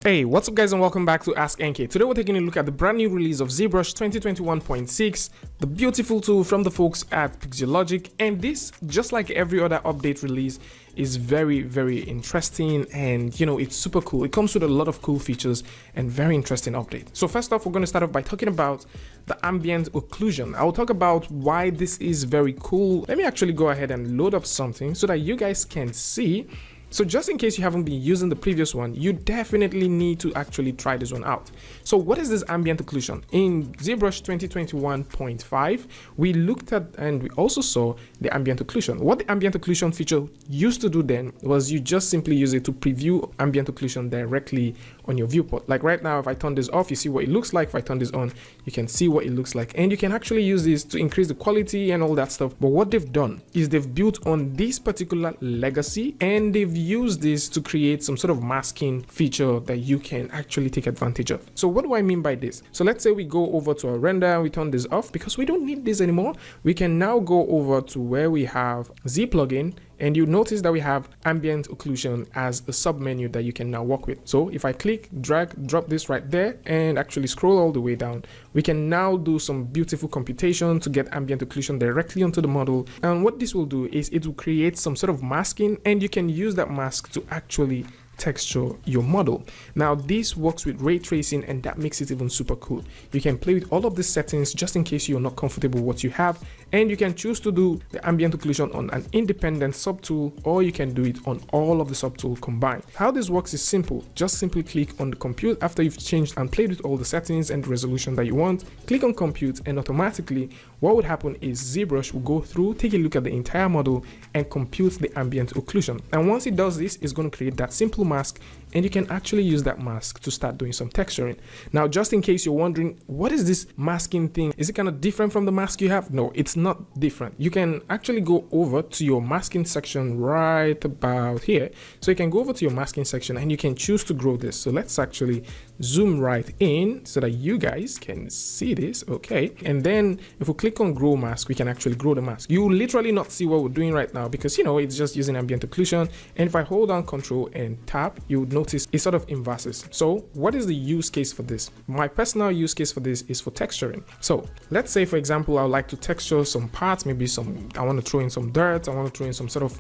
Hey, what's up guys and welcome back to askNK. Today we're taking a look at the brand new release of ZBrush 2021.6, the beautiful tool from the folks at Pixologic, and this, just like every other update release, is very interesting, and it's super cool. It comes with a lot of cool features and very interesting update. So first off, we're going to start off by talking about the ambient occlusion. I'll talk about why this is very cool. Let me actually go ahead and load up something so that you guys can see. So just in case you haven't been using the previous one, you definitely need to actually try this one out. So what is this ambient occlusion? In ZBrush 2021.5, we looked at and we also saw the ambient occlusion. What the ambient occlusion feature used to do then was you just simply use it to preview ambient occlusion directly on your viewport. Like right now, if I turn this off, you see what it looks like. If I turn this on, you can see what it looks like. And you can actually use this to increase the quality and all that stuff. But what they've done is they've built on this particular legacy, and they've use this to create some sort of masking feature that you can actually take advantage of. So what do I mean by this? So let's say we go over to our render and we turn this off because we don't need this anymore. We can now go over to where we have Z plugin, and you notice that we have ambient occlusion as a sub menu that you can now work with. So if I click, drag, drop this right there and actually scroll all the way down, we can now do some beautiful computation to get ambient occlusion directly onto the model. And what this will do is it will create some sort of masking, and you can use that mask to actually texture your model. Now this works with ray tracing, and that makes it even super cool. You can play with all of these settings just in case you're not comfortable with what you have, and you can choose to do the ambient occlusion on an independent subtool, or you can do it on all of the subtools combined. How this works is simple. Just simply click on the compute after you've changed and played with all the settings and resolution that you want. Click on compute, and automatically what would happen is ZBrush will go through, take a look at the entire model and compute the ambient occlusion. And once it does this, it's going to create that simple mask, and you can actually use that mask to start doing some texturing. Now, just in case you're wondering, what is this masking thing? Is it kind of different from the mask you have? No, it's not different. You can actually go over to your masking section right about here. So you can go over to your masking section and you can choose to grow this. So let's actually zoom right in so that you guys can see this. Okay. And then if we click on grow mask, we can actually grow the mask. You will literally not see what we're doing right now because it's just using ambient occlusion. And if I hold down Control and tap, you would notice it sort of inverses. So what is the use case for this? My personal use case for this is for texturing. So let's say, for example, I would like to texture some parts, maybe I want to throw in some dirt, I want to throw in some sort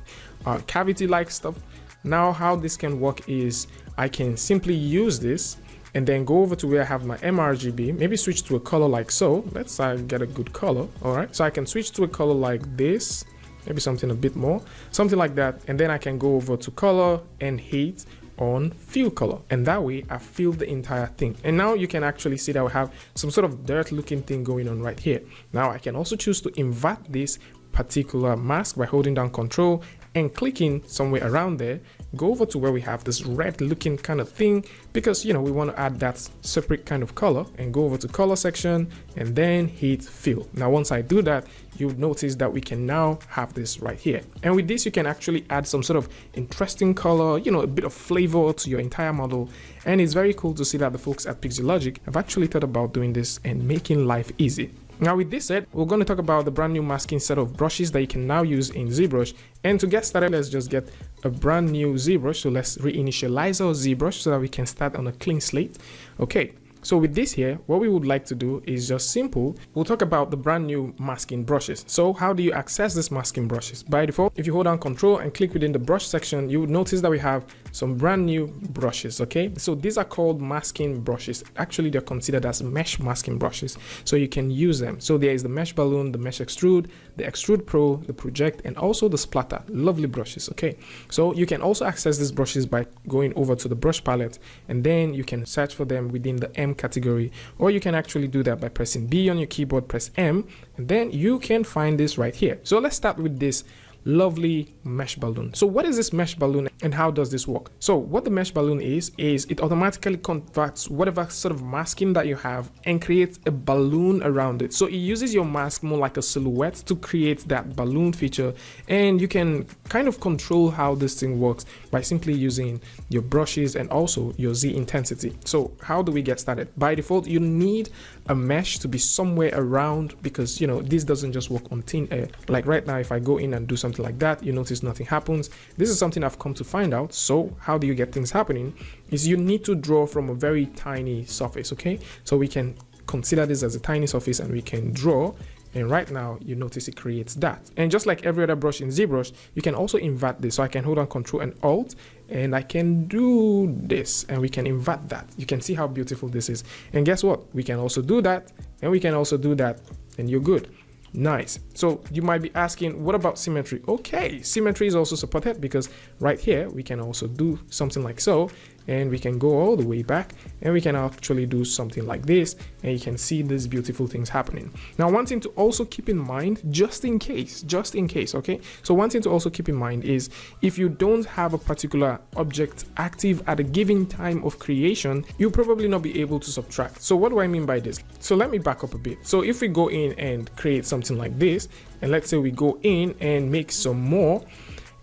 of cavity like stuff. Now how this can work is I can simply use this and then go over to where I have my mRGB, maybe switch to a color like so. Let's get a good color. All right, so I can switch to a color like this, maybe something a bit more, something like that. And then I can go over to color and heat on fill color, and that way I fill the entire thing. And now you can actually see that we have some sort of dirt looking thing going on right here. Now I can also choose to invert this particular mask by holding down Control and clicking somewhere around there, go over to where we have this red looking kind of thing, because we want to add that separate kind of color, and go over to color section and then hit fill. Now once I do that, you'll notice that we can now have this right here. And with this, you can actually add some sort of interesting color, a bit of flavor to your entire model. And it's very cool to see that the folks at Pixologic have actually thought about doing this and making life easy. Now with this said, we're going to talk about the brand new masking set of brushes that you can now use in ZBrush. And to get started, let's just get a brand new ZBrush. So let's reinitialize our ZBrush so that we can start on a clean slate. Okay. So with this here, what we would like to do is just simple. We'll talk about the brand new masking brushes. So how do you access this masking brushes? By default, if you hold down Control and click within the brush section, you would notice that we have some brand new brushes. Okay, so these are called masking brushes. Actually, they're considered as mesh masking brushes, so you can use them. So there is the MeshBalloon, the Mesh Extrude, the Extrude Pro, the Project, and also the Splatter. Lovely brushes. Okay, so you can also access these brushes by going over to the brush palette, and then you can search for them within the M category, or you can actually do that by pressing B on your keyboard, press M, and then you can find this right here. So let's start with this lovely MeshBalloon. So what is this MeshBalloon and how does this work? So what the MeshBalloon is it automatically converts whatever sort of masking that you have and creates a balloon around it. So it uses your mask more like a silhouette to create that balloon feature, and you can kind of control how this thing works by simply using your brushes and also your Z intensity. So how do we get started? By default, you need a mesh to be somewhere around, because this doesn't just work on thin air. Like right now, if I go in and do some something like that, you notice nothing happens. This is something I've come to find out. So how do you get things happening is you need to draw from a very tiny surface, okay? So we can consider this as a tiny surface and we can draw, and right now you notice it creates that. And just like every other brush in ZBrush, you can also invert this. So I can hold on Control and Alt and I can do this and we can invert that. You can see how beautiful this is. And guess what? We can also do that and we can also do that, and you're good. Nice. So you might be asking, what about symmetry? Okay, symmetry is also supported because right here we can also do something like so, and we can go all the way back and we can actually do something like this, and you can see these beautiful things happening. Now, one thing to also keep in mind, just in case, okay? So one thing to also keep in mind is if you don't have a particular object active at a given time of creation, you'll probably not be able to subtract. So what do I mean by this? So let me back up a bit. So if we go in and create something like this, and let's say we go in and make some more,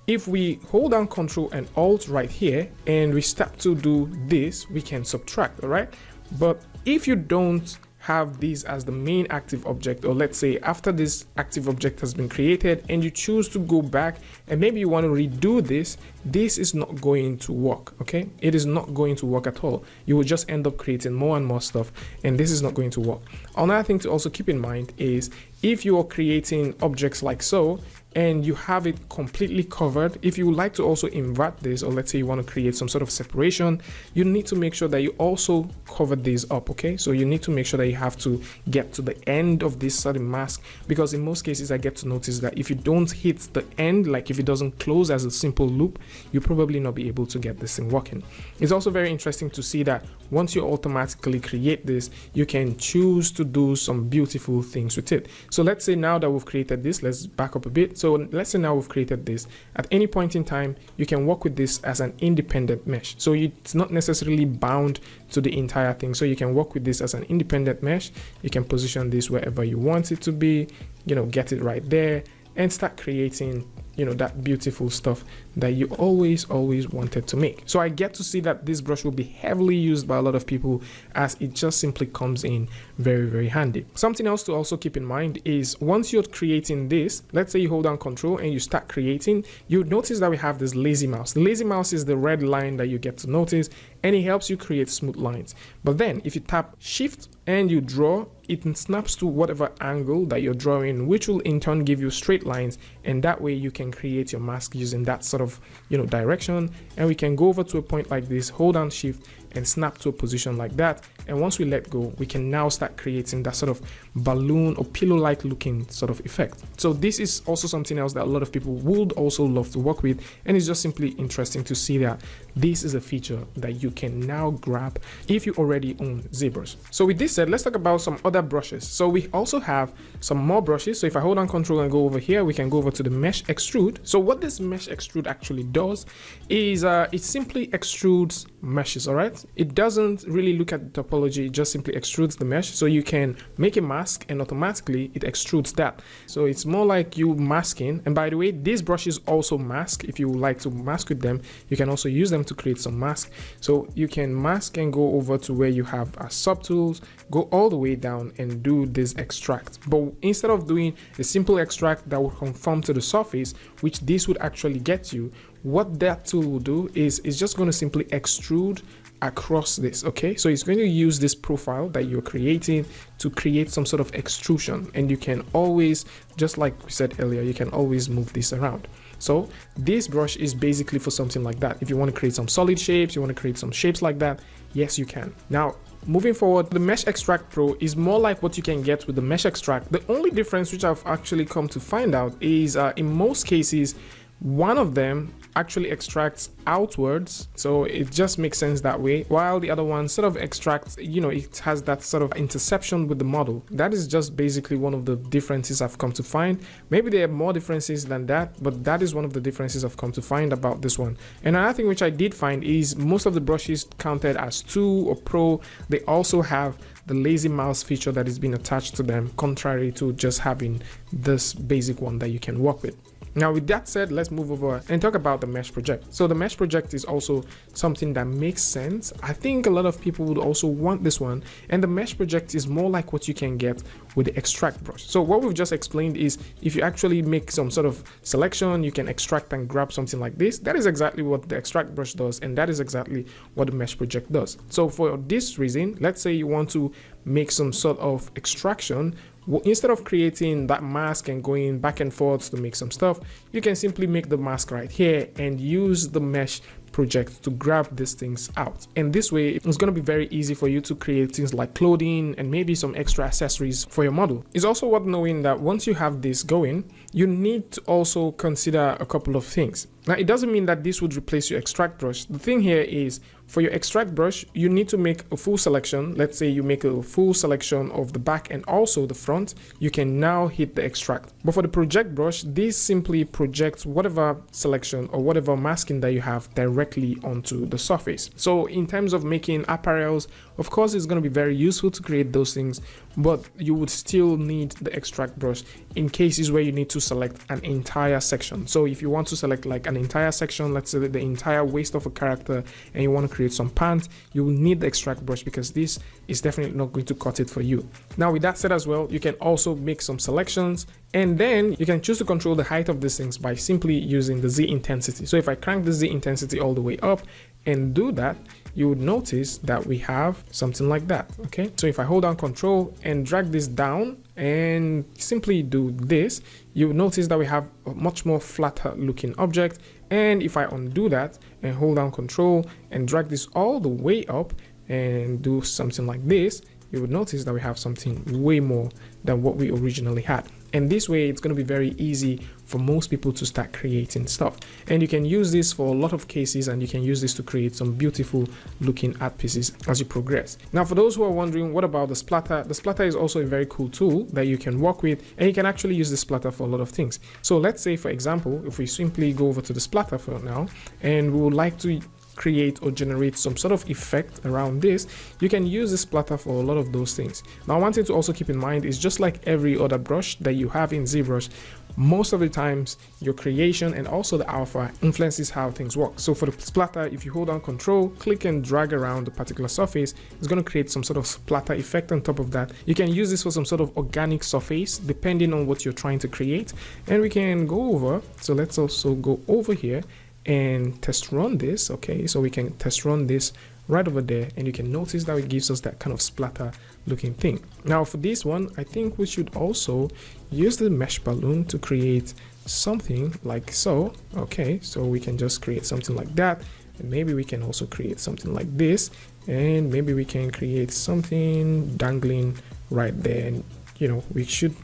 if we hold down Control and Alt right here and we start to do this, we can subtract, all right? But if you don't have these as the main active object, or let's say after this active object has been created and you choose to go back and maybe you want to redo this, this is not going to work, okay? It is not going to work at all. You will just end up creating more and more stuff, and this is not going to work. Another thing to also keep in mind is if you are creating objects like so, and you have it completely covered, if you would like to also invert this, or let's say you want to create some sort of separation, you need to make sure that you also cover this up, okay? So you need to make sure that you have to get to the end of this certain mask, because in most cases I get to notice that if you don't hit the end, like if it doesn't close as a simple loop, you probably not be able to get this thing working. It's also very interesting to see that once you automatically create this, you can choose to do some beautiful things with it. So let's say now that we've created this, let's back up a bit. So let's say now we've created this. At any point in time, you can work with this as an independent mesh. So it's not necessarily bound to the entire thing. So you can work with this as an independent mesh. You can position this wherever you want it to be, you know, get it right there and start creating, you know, that beautiful stuff that you always wanted to make. So I get to see that this brush will be heavily used by a lot of people, as it just simply comes in very handy. Something else to also keep in mind is once you're creating this, let's say you hold down Control and you start creating, you notice that we have this lazy mouse. The lazy mouse is the red line that you get to notice, and it helps you create smooth lines. But then if you tap Shift and you draw, it snaps to whatever angle that you're drawing, which will in turn give you straight lines, and that way you can create your mask using that sort of, you know, direction. And we can go over to a point like this, hold down Shift and snap to a position like that, and once we let go, we can now start creating that sort of balloon or pillow-like looking sort of effect. So this is also something else that a lot of people would also love to work with, and it's just simply interesting to see that this is a feature that you can now grab if you already own ZBrush. So with this said, let's talk about some other brushes. So we also have some more brushes. So if I hold on Control and go over here, we can go over to the Mesh Extrude. So what this Mesh Extrude actually does is it simply extrudes meshes, all right? It doesn't really look at the topology, it just simply extrudes the mesh. So you can make a mask and automatically it extrudes that. So it's more like you masking. And by the way, these brushes also mask. If you would like to mask with them, you can also use them to create some mask. So you can mask and go over to where you have subtools, go all the way down and do this extract. But instead of doing a simple extract that will conform to the surface, which this would actually get you, what that tool will do is it's just going to simply extrude across this, okay? So it's going to use this profile that you're creating to create some sort of extrusion, and you can always, just like we said earlier, you can always move this around. So this brush is basically for something like that. If you want to create some solid shapes, you want to create some shapes like that, yes, you can. Now, moving forward, the Mesh Extract Pro is more like what you can get with the Mesh Extract. The only difference, which I've actually come to find out, is in most cases, one of them actually extracts outwards, so it just makes sense that way, while the other one sort of extracts, you know, it has that sort of interception with the model. That is just basically one of the differences I've come to find. Maybe there are more differences than that, but that is one of the differences I've come to find about this one. And another thing which I did find is most of the brushes counted as 2 or Pro, they also have the lazy mouse feature that is being attached to them, contrary to just having this basic one that you can work with. Now with that said, let's move over and talk about the mesh project. So the mesh project is also something that makes sense. I think a lot of people would also want this one, and the mesh project is more like what you can get with the extract brush. So what we've just explained is if you actually make some sort of selection, you can extract and grab something like this. That is exactly what the extract brush does, and that is exactly what the mesh project does. So for this reason, let's say you want to make some sort of extraction. Well, instead of creating that mask and going back and forth to make some stuff, you can simply make the mask right here and use the mesh project to grab these things out. And this way, it's going to be very easy for you to create things like clothing and maybe some extra accessories for your model. It's also worth knowing that once you have this going, you need to also consider a couple of things. Now, it doesn't mean that this would replace your extract brush. The thing here is, for your extract brush, you need to make a full selection. Let's say you make a full selection of the back and also the front. You can now hit the extract. But for the project brush, this simply projects whatever selection or whatever masking that you have directly onto the surface. So in terms of making apparels, of course, it's going to be very useful to create those things, but you would still need the extract brush in cases where you need to select an entire section. So if you want to select like an entire section, let's say the entire waist of a character, and you want to create some pants, you will need the extract brush because this is definitely not going to cut it for you. Now with that said as well, you can also make some selections, and then you can choose to control the height of these things by simply using the Z intensity. So if I crank the Z intensity all the way up and do that, you would notice that we have something like that. Okay, so if I hold down Control and drag this down and simply do this, you will notice that we have a much more flatter looking object. And if I undo that and hold down Control and drag this all the way up and do something like this, you would notice that we have something way more than what we originally had. And this way, it's going to be very easy for most people to start creating stuff. And you can use this for a lot of cases, and you can use this to create some beautiful looking art pieces as you progress. Now, for those who are wondering, what about the splatter? The splatter is also a very cool tool that you can work with, and you can actually use the splatter for a lot of things. So let's say, for example, if we simply go over to the splatter for now, and we would like to create or generate some sort of effect around this, you can use the splatter for a lot of those things. Now, one thing to also keep in mind is just like every other brush that you have in ZBrush, most of the times your creation and also the alpha influences how things work. So for the splatter, if you hold down Control, click and drag around the particular surface, it's going to create some sort of splatter effect on top of that. You can use this for some sort of organic surface depending on what you're trying to create. And we can go over, so let's also go over here and test run this. Okay, so we can test run this right over there, and you can notice that it gives us that kind of splatter looking thing. Now for this one, I think we should also use the MeshBalloon to create something like so. Okay, so we can just create something like that, and maybe we can also create something like this, and maybe we can create something dangling right there, and you know, we should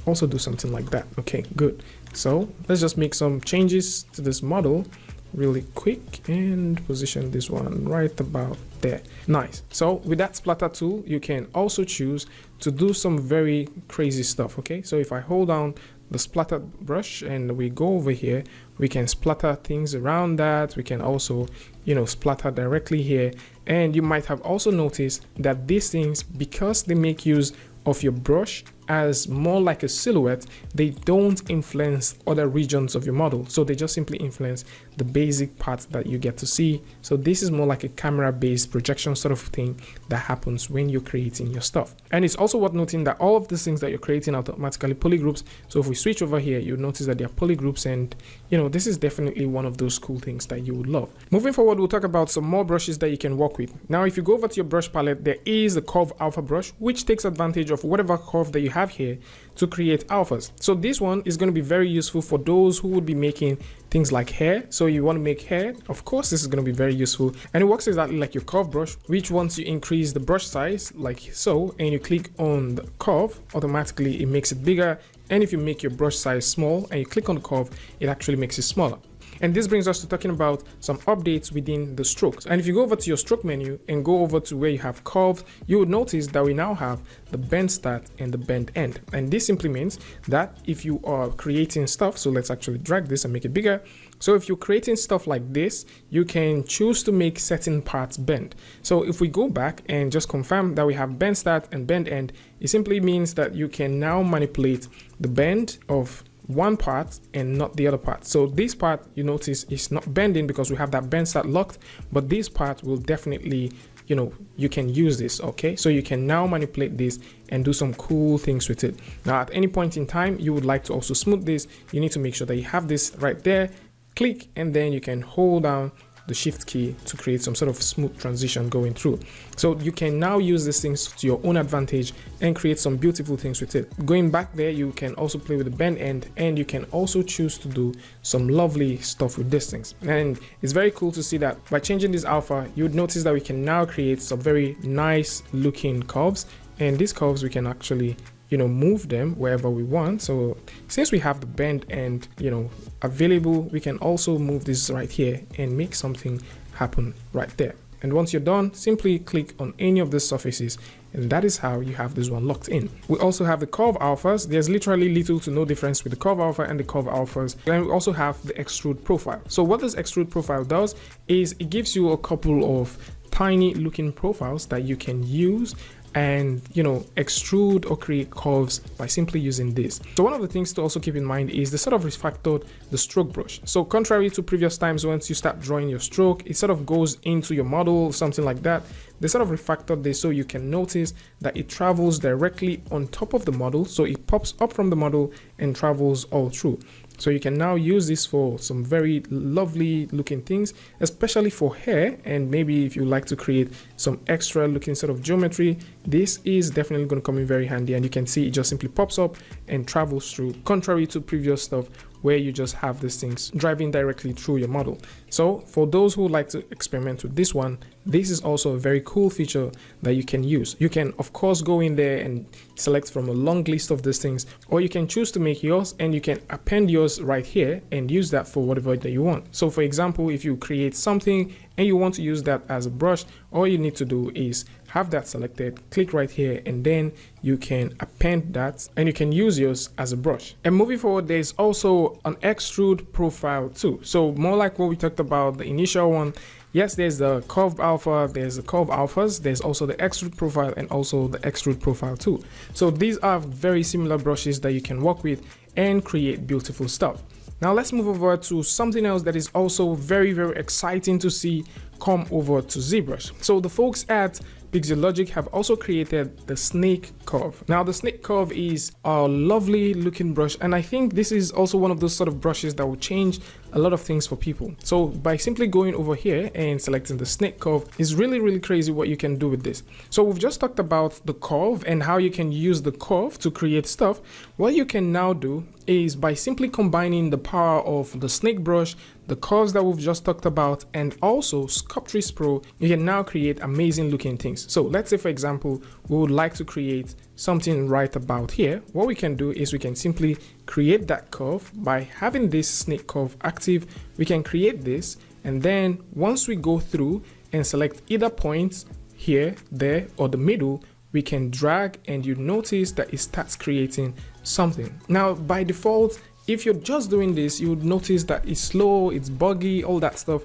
also do something like that. Okay, good. So let's just make some changes to this model really quick and position this one right about there. Nice. So with that splatter tool, you can also choose to do some very crazy stuff. Okay, so if I hold down the splatter brush and we go over here, we can splatter things around that. We can also, you know, splatter directly here. And you might have also noticed that these things, because they make use of your brush as more like a silhouette, they don't influence other regions of your model. So they just simply influence the basic parts that you get to see. So this is more like a camera-based projection sort of thing that happens when you're creating your stuff. And it's also worth noting that all of these things that you're creating are automatically polygroups. So if we switch over here, you'll notice that they are polygroups, and you know, this is definitely one of those cool things that you would love. Moving forward, we'll talk about some more brushes that you can work with. Now, if you go over to your brush palette, there is the curve alpha brush, which takes advantage of whatever curve that you have here to create alphas. So this one is going to be very useful for those who would be making things like hair. So you want to make hair, of course this is going to be very useful, and it works exactly like your curve brush, which once you increase the brush size like so and you click on the curve, automatically it makes it bigger. And if you make your brush size small and you click on the curve, it actually makes it smaller. And this brings us to talking about some updates within the strokes. And if you go over to your stroke menu and go over to where you have curve, you would notice that we now have the bend start and the bend end. And this simply means that if you are creating stuff, so let's actually drag this and make it bigger. So if you're creating stuff like this, you can choose to make certain parts bend. So if we go back and just confirm that we have bend start and bend end, it simply means that you can now manipulate the bend of one part and not the other part. So this part, you notice, is not bending because we have that bend start locked, but this part will definitely, you know, you can use this. Okay, so you can now manipulate this and do some cool things with it. Now at any point in time you would like to also smooth this, you need to make sure that you have this right there, click, and then you can hold down the shift key to create some sort of smooth transition going through. So you can now use these things to your own advantage and create some beautiful things with it. Going back there, you can also play with the bend end, and you can also choose to do some lovely stuff with these things. And it's very cool to see that by changing this alpha, you would notice that we can now create some very nice looking curves, and these curves we can actually, you know, move them wherever we want. So since we have the bend end, you know, available, we can also move this right here and make something happen right there. And once you're done, simply click on any of the surfaces, and that is how you have this one locked in. We also have the curve alphas. There's literally little to no difference with the curve alpha and the curve alphas. And we also have the extrude profile. So what this extrude profile does is it gives you a couple of tiny looking profiles that you can use and, you know, extrude or create curves by simply using this. So one of the things to also keep in mind is the sort of refactored the stroke brush. So contrary to previous times, once you start drawing your stroke, it sort of goes into your model, something like that. They sort of refactored this so you can notice that it travels directly on top of the model. So it pops up from the model and travels all through. So you can now use this for some very lovely looking things, especially for hair. And maybe if you like to create some extra looking sort of geometry, this is definitely going to come in very handy. And you can see it just simply pops up and travels through, contrary to previous stuff where you just have these things driving directly through your model. So for those who like to experiment with this one, this is also a very cool feature that you can use. You can of course go in there and select from a long list of these things, or you can choose to make yours and you can append yours right here and use that for whatever that you want. So for example, if you create something and you want to use that as a brush, all you need to do is have that selected, click right here, and then you can append that and you can use yours as a brush. And moving forward, there's also an extrude profile too. So more like what we talked about, the initial one. Yes, there's the curve alpha, there's the curve alphas, there's also the extrude profile and also the extrude profile too. So these are very similar brushes that you can work with and create beautiful stuff. Now let's move over to something else that is also very, very exciting to see come over to ZBrush. So the folks at Pixelogic have also created the snake curve. Now the snake curve is a lovely looking brush, and I think this is also one of those sort of brushes that will change a lot of things for people. So by simply going over here and selecting the snake curve, is really, really crazy what you can do with this. So we've just talked about the curve and how you can use the curve to create stuff. What you can now do is by simply combining the power of the snake brush, the curves that we've just talked about, and also Sculptris Pro, you can now create amazing looking things. So let's say, for example, we would like to create something right about here. What we can do is we can simply create that curve by having this snake curve active. We can create this, and then once we go through and select either points here, there, or the middle, we can drag, and you notice that it starts creating something. Now by default, if you're just doing this, you would notice that it's slow, it's buggy, all that stuff.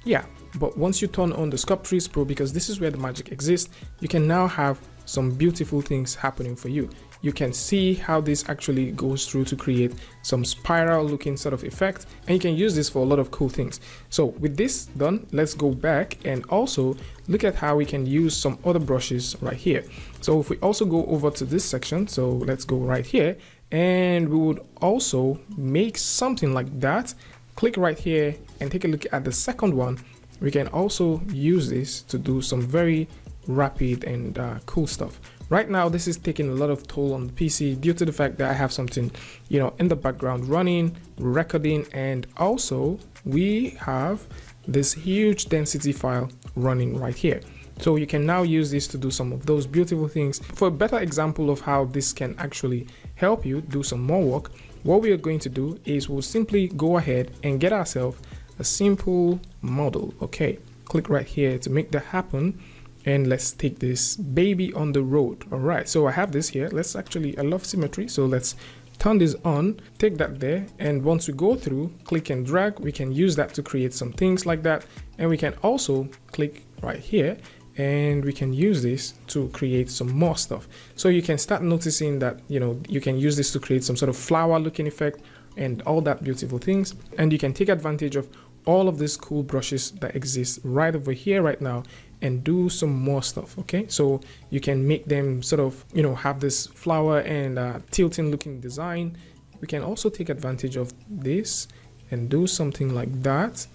Yeah, but once you turn on the Sculptris Pro, because this is where the magic exists, you can now have some beautiful things happening for you. You can see how this actually goes through to create some spiral looking sort of effect, and you can use this for a lot of cool things. So with this done, let's go back and also look at how we can use some other brushes right here. So if we also go over to this section, so let's go right here, and we would also make something like that. Click right here and take a look at the second one. We can also use this to do some very rapid and cool stuff. Right now this is taking a lot of toll on the PC due to the fact that I have something, you know, in the background running, recording, and also we have this huge density file running right here. So you can now use this to do some of those beautiful things. For a better example of how this can actually help you do some more work, what we are going to do is we'll simply go ahead and get ourselves a simple model. Okay, click right here to make that happen, and let's take this baby on the road. All right, so I have this here. Let's actually, I love symmetry, so let's turn this on, take that there, and once we go through, click and drag, we can use that to create some things like that. And we can also click right here and we can use this to create some more stuff. So you can start noticing that, you know, you can use this to create some sort of flower looking effect and all that beautiful things. And you can take advantage of all of these cool brushes that exist right over here right now and do some more stuff. Okay, so you can make them sort of, you know, have this flower and tilting looking design. We can also take advantage of this and do something like that,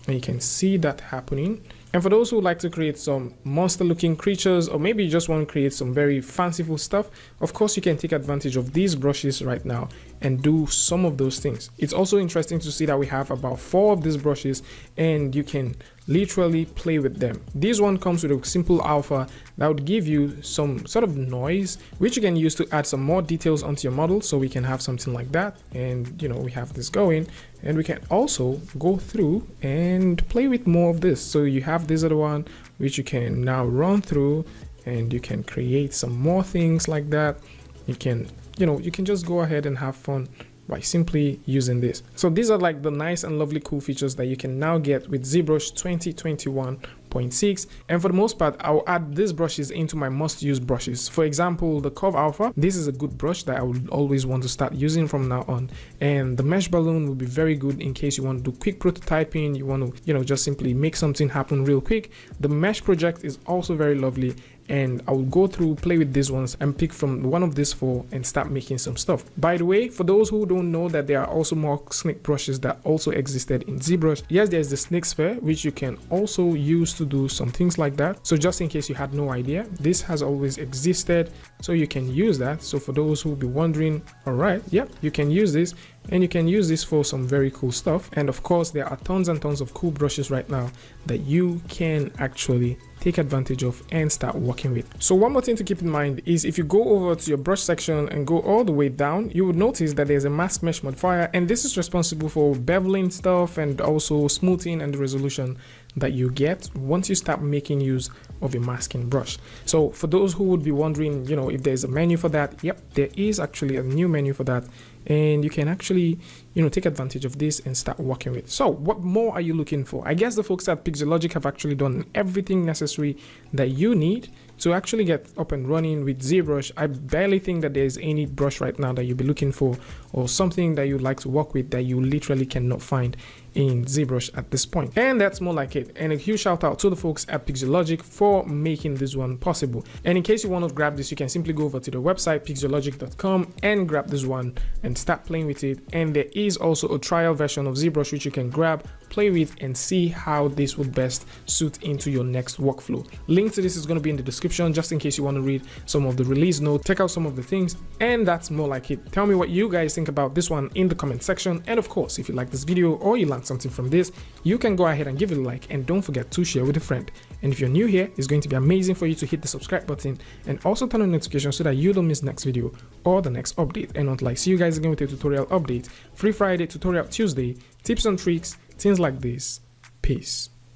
and you can see that happening. And for those who like to create some monster looking creatures, or maybe you just want to create some very fanciful stuff, of course you can take advantage of these brushes right now and do some of those things. It's also interesting to see that we have about 4 of these brushes and you can literally play with them. This one comes with a simple alpha that would give you some sort of noise, which you can use to add some more details onto your model. So we can have something like that, and you know, we have this going, and we can also go through and play with more of this. So you have this other one which you can now run through, and you can create some more things like that. You can, you know, you can just go ahead and have fun by simply using this. So these are like the nice and lovely cool features that you can now get with ZBrush 2021.6. And for the most part, I'll add these brushes into my must-use brushes. For example, the Curve Alpha, this is a good brush that I would always want to start using from now on. And the MeshBalloon will be very good in case you want to do quick prototyping, you want to, you know, just simply make something happen real quick. The Mesh project is also very lovely, and I will go through, play with these ones and pick from one of these 4 and start making some stuff. By the way, for those who don't know that there are also more snake brushes that also existed in ZBrush, yes, there's the snake sphere, which you can also use to do some things like that. So just in case you had no idea, this has always existed, so you can use that. So for those who will be wondering, all right, yeah, you can use this, and you can use this for some very cool stuff. And of course, there are tons and tons of cool brushes right now that you can actually take advantage of and start working with. So one more thing to keep in mind is if you go over to your brush section and go all the way down, you would notice that there's a mask mesh modifier, and this is responsible for beveling stuff and also smoothing and the resolution that you get once you start making use of a masking brush. So for those who would be wondering, you know, if there's a menu for that, yep, there is actually a new menu for that, and you can actually, you know, take advantage of this and start working with. So what more are you looking for? I guess the folks at Pixelogic have actually done everything necessary that you need to actually get up and running with ZBrush. I barely think that there's any brush right now that you'll be looking for, or something that you'd like to work with that you literally cannot find in ZBrush at this point. And that's more like it. And a huge shout out to the folks at Pixelogic for making this one possible. And in case you want to grab this, you can simply go over to the website pixelogic.com and grab this one and start playing with it. And there is also a trial version of ZBrush which you can grab, play with, and see how this would best suit into your next workflow. Link to this is going to be in the description, just in case you want to read some of the release notes, check out some of the things. And that's more like it. Tell me what you guys think about this one in the comment section. And of course, if you like this video or you learned something from this, you can go ahead and give it a like, and don't forget to share with a friend. And if you're new here, it's going to be amazing for you to hit the subscribe button and also turn on notifications so that you don't miss next video or the next update. And until I see you guys again with a tutorial update, Free Friday, Tutorial Tuesday, tips and tricks, things like this. Peace.